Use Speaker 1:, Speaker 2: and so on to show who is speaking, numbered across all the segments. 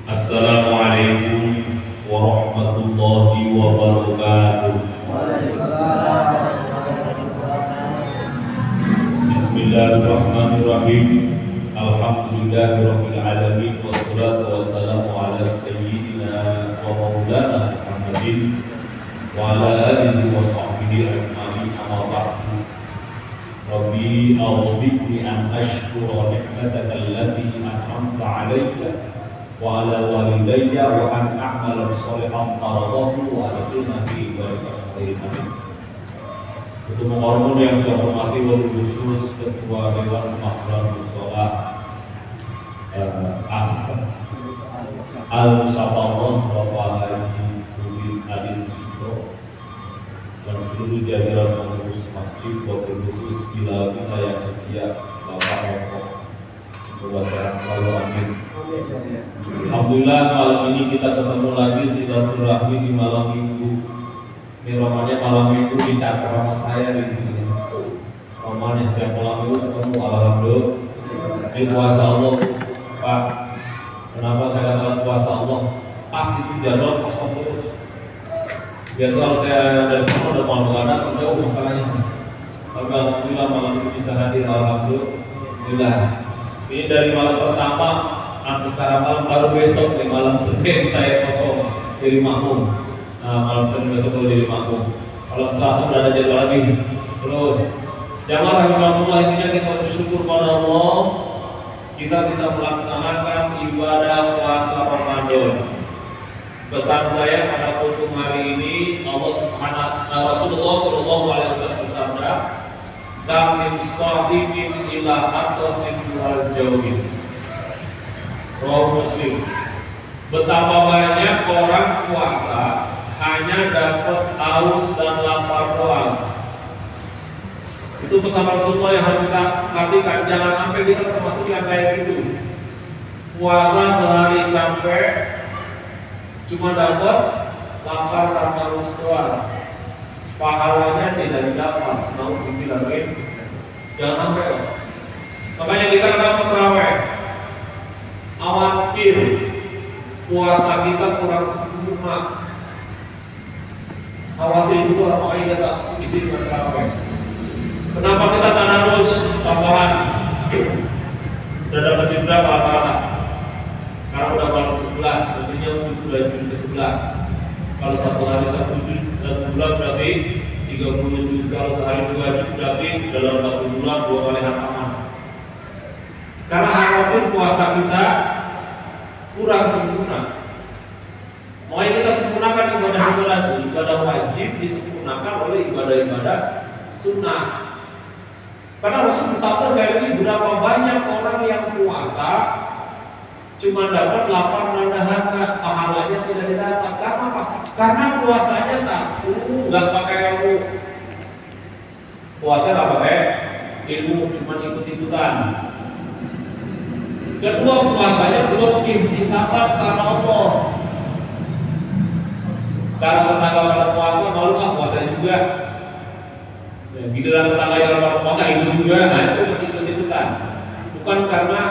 Speaker 1: Assalamualaikum warahmatullahi wabarakatuh. Bismillahirrahmanirrahim. Alhamdulillahirabbil alamin wassalatu wassalamu ala sayyidina wa maulana Muhammadin wa ala alihi wa sahbihi ajma'in. Amma ba'du. Rabbi a'udzubi an ashkura ni'mataka allati an'amta 'alayya wa ala walidayya wa an a'mala sholihan taradahu wa adkhilna fi ibadika amin. Ketua Umum yang saya hormati wabil khusus Ketua Dewan Makhluk Musyawarah Al-Musawarah Bapak Haji Budi Adi Sucipto dan seluruh jajaran pengurus masjid wabil khusus bila kita yang setia Bapak Eko, semoga sehat selalu amin. Alhamdulillah malam ini kita ketemu lagi silaturahmi di malam minggu. Ini romannya malam minggu dicatat sama saya di sini. Romannya setiap malam minggu ketemu, alhamdulillah. Ini kuasa Allah, Pak. Kenapa saya katakan kuasa Allah? Pasti itu jadwal kosong terus. Biasa kalau saya dari sana udah mau mengadap, jauh masalahnya. Tapi alhamdulillah malam ini bisa hadir, alhamdulillah. Ini dari malam pertama sampai sekarang malam, baru besok di malam Senin saya kosong jadi makmum. Nah, malam Senin besok baru jadi makmum. Kalau Selasa udah ada jadwal lagi. Terus jamaah rahimahullah, intinya kita bersyukur pada Allah kita bisa melaksanakan ibadah puasa Ramadan. Pesan saya pada untuk hari ini, Allah Subhanahu Rasulullah Shallallahu Alaihi Wasallam bersabda, "Kamin shahimin ila aqsin wal jawin." Rawi Muslim. Betapa banyak orang puasa hanya dapat haus dan lapar doang. Itu pesan Rasulullah yang harus kita perhatikan. Jangan sampai kita termasuk yang kayak gitu. Puasa sehari sampai cuma dapat lapar dan haus doang. Pahalanya tidak didapat. Mau dibilangin, jangan sampai. Makanya kita dapat terawih. Khawatir puasa kita kurang sempurna. Khawatir itu apa yang kita isi dengan terawih. Kenapa kita tadarus tambahan? Sudah dapat berapa rata-rata? Karena udah malam 11, artinya udah juz ke-11. Kalau satu hari 1 bulan berarti 30 juz. Kalau sehari 2 juz berarti dalam 1 bulan 2 kali hataman. Karena khawatir puasa kita kurang sempurna. Mau kita sempurnakan ibadah-ibadah itu, ibadah wajib disempurnakan oleh ibadah-ibadah sunnah. Karena Rasul bersabda sekali lagi, berapa banyak orang yang puasa cuma dapat lapar dan dahaga, pahalanya tidak didapat. Karena apa? Karena puasanya satu, nggak pakai ilmu. Puasa nggak pakai ilmu, cuma ikut-ikutan. Kedua, puasanya belum ihtisaban karena Allah. Kalau tetangga pada puasa, malu lah puasa juga. Giliran tetangga yang pada puasa itu juga, nah itu masih ikut-ikutan. Bukan karena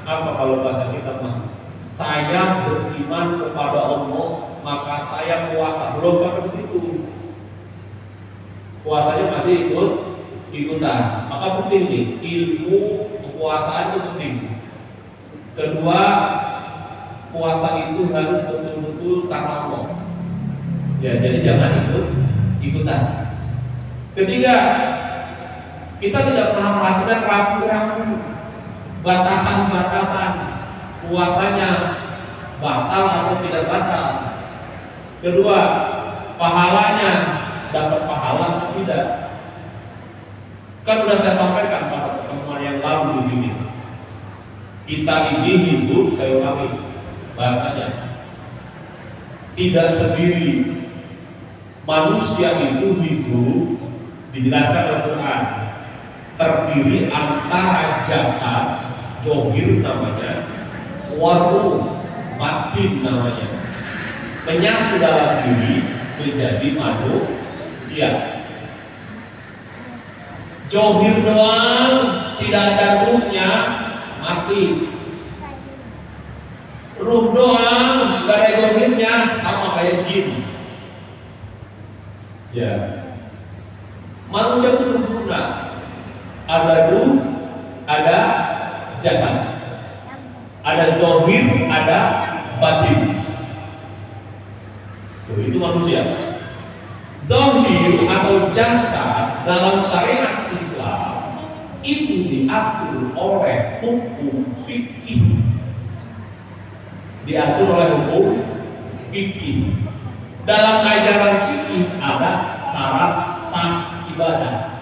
Speaker 1: apa kalau bahasa kita mah, saya beriman kepada Allah, maka saya puasa. Belum sampai ke situ. Puasanya masih ikutan. Maka penting nih, ilmu kepuasaan itu penting. Kedua, puasa itu harus betul-betul karena Allah. Ya, jadi jangan ikutan. Ketiga, kita tidak pernah melakukan ragu-ragu batasan-batasan puasanya batal atau tidak batal. Kedua, pahalanya dapat pahala atau tidak. Kan sudah saya sampaikan pada pertemuan yang lalu di sini. Kita ini hidup, saya ulangi bahasanya, tidak sendiri. Manusia itu hidup dijelaskan oleh Quran terdiri antara jasad, dohir namanya, waruh, batin namanya, menyatu dalam diri menjadi manusia. Johir doang, tidak ada ruhnya, mati. Ruh doang pada ekonominya sama kayak jin. Ya, manusia itu sempurna. Ada ruh, ada jasad, ada zahir, ada batin. Tuh, itu manusia. Zahir atau jasad dalam syariat Islam itu diatur oleh hukum fikih. Diatur oleh hukum fikih. Dalam ajaran fikih ada syarat sah ibadah,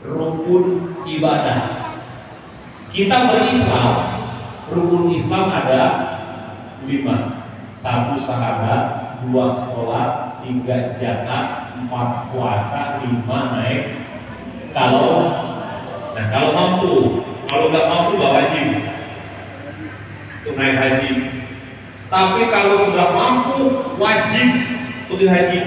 Speaker 1: rukun ibadah. Kita berislam, rukun Islam ada 5. 1 syahadat, 2 sholat, 3 zakat, 4 puasa, 5 naik. Kalau mampu, kalau nggak mampu gak wajib untuk naik haji. Tapi kalau sudah mampu wajib pergi haji.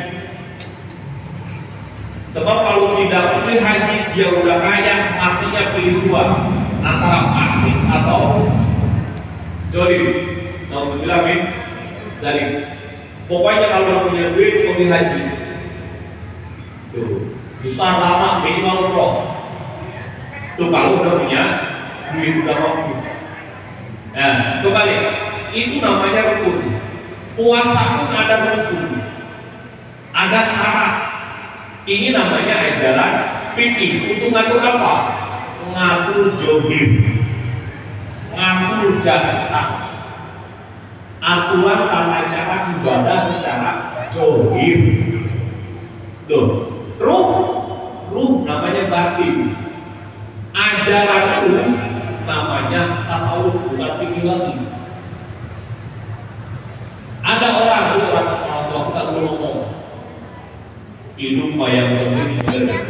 Speaker 1: Sebab kalau tidak pergi haji dia udah kaya, artinya pilih 2 antara fasik atau zolim. Alhamdulillah min zalim. Pokoknya kalau udah punya duit pergi haji. Tuh, Ustaz lama minimal pro. Tuh kalau udah punya duit udah mampu. Nah, kembali. Itu namanya rukun. Puasa pun ada rukun, ada syarat. Ini namanya ajaran fikih. Untuk ngatur apa? Ngatur zohir, ngatur jasad, aturan tata cara ibadah secara zohir. Tuh, ruh namanya batin. Ajaran itu namanya tasawuf, bukan fikih lagi. Ada orang tua kita ngomong hidup yang penting benar,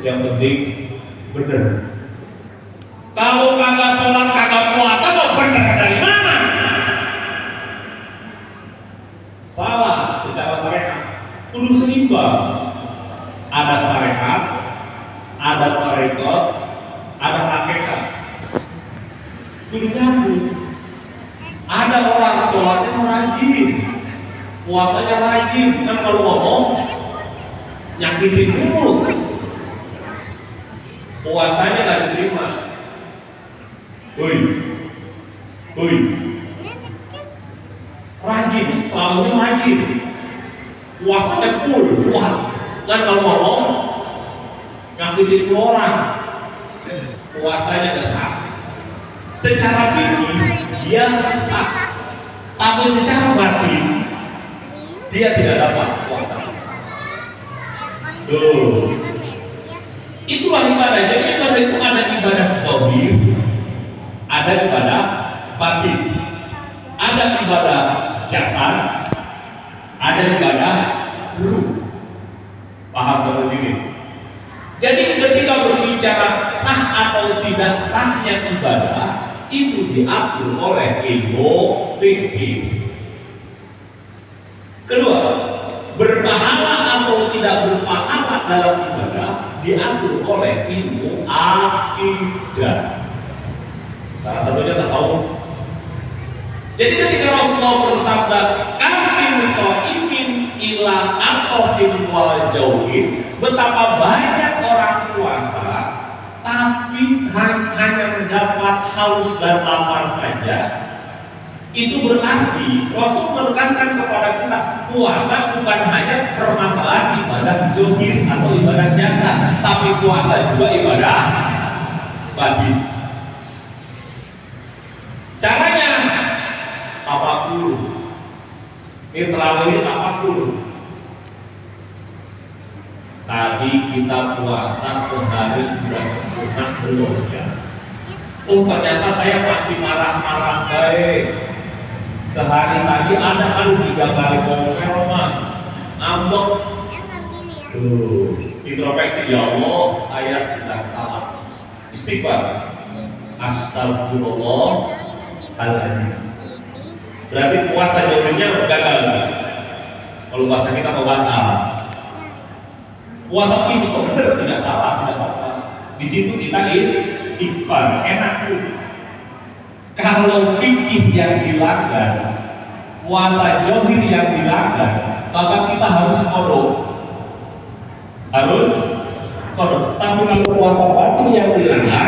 Speaker 1: yang penting benar. Kalau kagak sholat kagak puasa mau benar dari mana? Salah secara syariat. Kudu seimbang. Ada syariat, ada tarekat, ada hakikat. Kudu nyambung. Ada orang sholatnya rajin, puasanya rajin, kan kalau ngomong nyakitin mulut, puasanya nggak diterima. Rajin, lalunya rajin, puasanya full, kuat, kan kalau ngomong nyakitin orang, puasanya nggak sah. Secara fikih dia sah, tapi secara batin dia tidak dapat puasa. Tuh, itulah ibadah. Jadi ibadah itu ada ibadah zahir, ada ibadah batin, ada ibadah jasad, ada ibadah ruh. Paham sampai sini? Jadi ketika berbicara sah atau tidak sahnya ibadah itu diatur oleh ilmu fikih. Kedua, berpahala atau tidak berpahala dalam ibadah diatur oleh ilmu akidah. Salah satunya tasawuf. Jadi ketika Rasulullah bersabda, "Kafir shaimin ila aqsim wal jauhin," betapa banyak orang puasa tapi hanya mendapat haus dan lapar saja. Itu berarti Rasul menekankan kepada kita, puasa bukan hanya permasalahan ibadah zahir atau ibadah jasad, tapi puasa juga ibadah batin. Caranya tafakur. Ini terawih tafakur. Tadi kita puasa sehari sudah sempurna belum ya? Oh ternyata saya masih marah-marah baik. Sehari tadi ada kan 3 kali ngomel mah, ngambek. Tuh, introspeksi, ya Allah saya sudah salah. Istighfar. Astagfirullahaladzim. Berarti puasa jadinya gagal. Kalau puasa kita mau batal. Puasa fisik benar tidak salah, tidak apa-apa. Di situ kita istighfar, enak tuh. Kalau fikih yang dilanggar puasa johir yang dilanggar, maka kita harus kodok. Harus kodok. Tapi kalau puasa batin yang dilanggar,